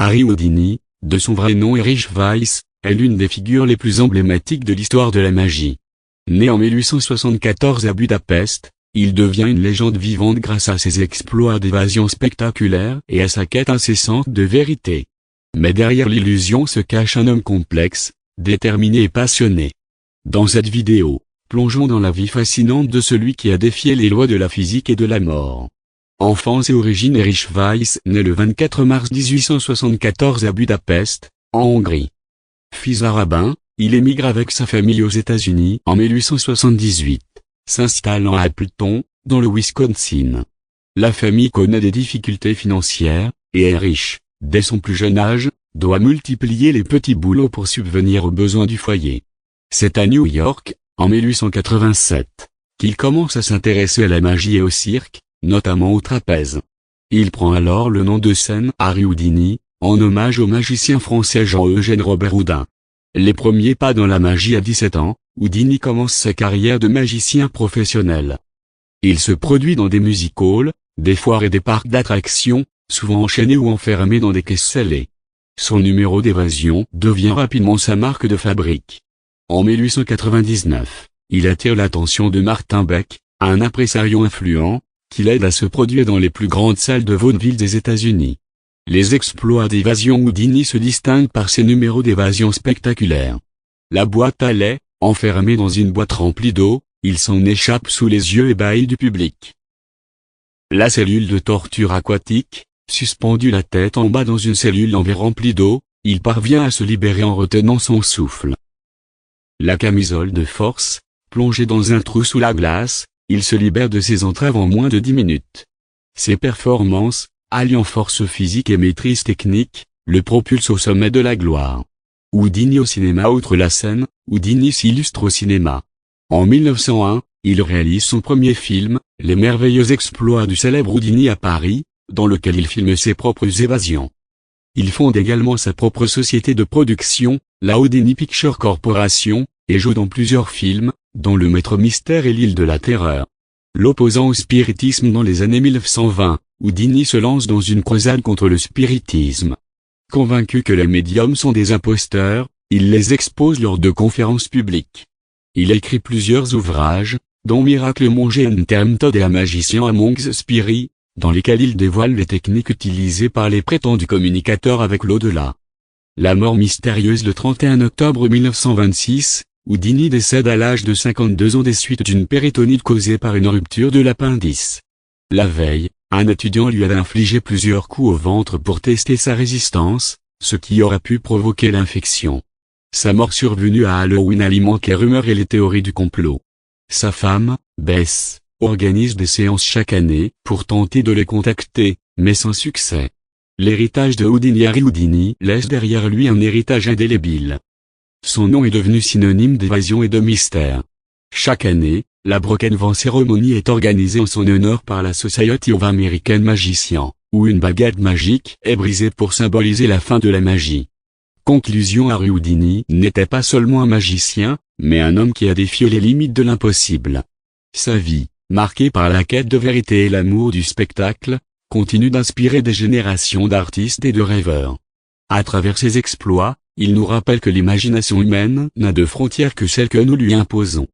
Harry Houdini, de son vrai nom Erich Weiss, est l'une des figures les plus emblématiques de l'histoire de la magie. Né en 1874 à Budapest, il devient une légende vivante grâce à ses exploits d'évasion spectaculaires et à sa quête incessante de vérité. Mais derrière l'illusion se cache un homme complexe, déterminé et passionné. Dans cette vidéo, plongeons dans la vie fascinante de celui qui a défié les lois de la physique et de la mort. Enfance et origine. Erich Weiss naît le 24 mars 1874 à Budapest, en Hongrie. Fils d'un rabbin, il émigre avec sa famille aux États-Unis en 1878, s'installant à Appleton, dans le Wisconsin. La famille connaît des difficultés financières, et Erich, dès son plus jeune âge, doit multiplier les petits boulots pour subvenir aux besoins du foyer. C'est à New York, en 1887, qu'il commence à s'intéresser à la magie et au cirque, notamment au trapèze. Il prend alors le nom de scène Harry Houdini, en hommage au magicien français Jean-Eugène Robert Houdin. Les premiers pas dans la magie à 17 ans, Houdini commence sa carrière de magicien professionnel. Il se produit dans des music-halls, des foires et des parcs d'attractions, souvent enchaîné ou enfermé dans des caisses scellées. Son numéro d'évasion devient rapidement sa marque de fabrique. En 1899, il attire l'attention de Martin Beck, un impresario influent, qui l'aide à se produire dans les plus grandes salles de vaudeville des États-Unis. Les exploits d'évasion Houdini se distinguent par ses numéros d'évasion spectaculaires. La boîte à lait, enfermée dans une boîte remplie d'eau, il s'en échappe sous les yeux ébahis du public. La cellule de torture aquatique, suspendu la tête en bas dans une cellule en verre remplie d'eau, il parvient à se libérer en retenant son souffle. La camisole de force, plongée dans un trou sous la glace, il se libère de ses entraves en moins de 10 minutes. Ses performances, alliant force physique et maîtrise technique, le propulsent au sommet de la gloire. Houdini au cinéma. Outre la scène, Houdini s'illustre au cinéma. En 1901, il réalise son premier film, Les merveilleux exploits du célèbre Houdini à Paris, dans lequel il filme ses propres évasions. Il fonde également sa propre société de production, la Houdini Picture Corporation, et joue dans plusieurs films, dont Le Maître Mystère et L'Île de la Terreur. L'opposant au spiritisme dans les années 1920, Houdini se lance dans une croisade contre le spiritisme. Convaincu que les médiums sont des imposteurs, il les expose lors de conférences publiques. Il écrit plusieurs ouvrages, dont Miracle Monge Enter Method et A Magician Among the Spirits, dans lesquels il dévoile les techniques utilisées par les prétendus communicateurs avec l'au-delà. La mort mystérieuse. Le 31 octobre 1926, Houdini décède à l'âge de 52 ans des suites d'une péritonite causée par une rupture de l'appendice. La veille, un étudiant lui avait infligé plusieurs coups au ventre pour tester sa résistance, ce qui aurait pu provoquer l'infection. Sa mort survenue à Halloween alimente les rumeurs et les théories du complot. Sa femme, Bess, organise des séances chaque année pour tenter de les contacter, mais sans succès. L'héritage de Houdini. Harry Houdini laisse derrière lui un héritage indélébile. Son nom est devenu synonyme d'évasion et de mystère. Chaque année, la Broken Van Ceremony est organisée en son honneur par la Society of American Magicians, où une baguette magique est brisée pour symboliser la fin de la magie. Conclusion. Harry Houdini n'était pas seulement un magicien, mais un homme qui a défié les limites de l'impossible. Sa vie, marquée par la quête de vérité et l'amour du spectacle, continue d'inspirer des générations d'artistes et de rêveurs. À travers ses exploits, il nous rappelle que l'imagination humaine n'a de frontières que celles que nous lui imposons.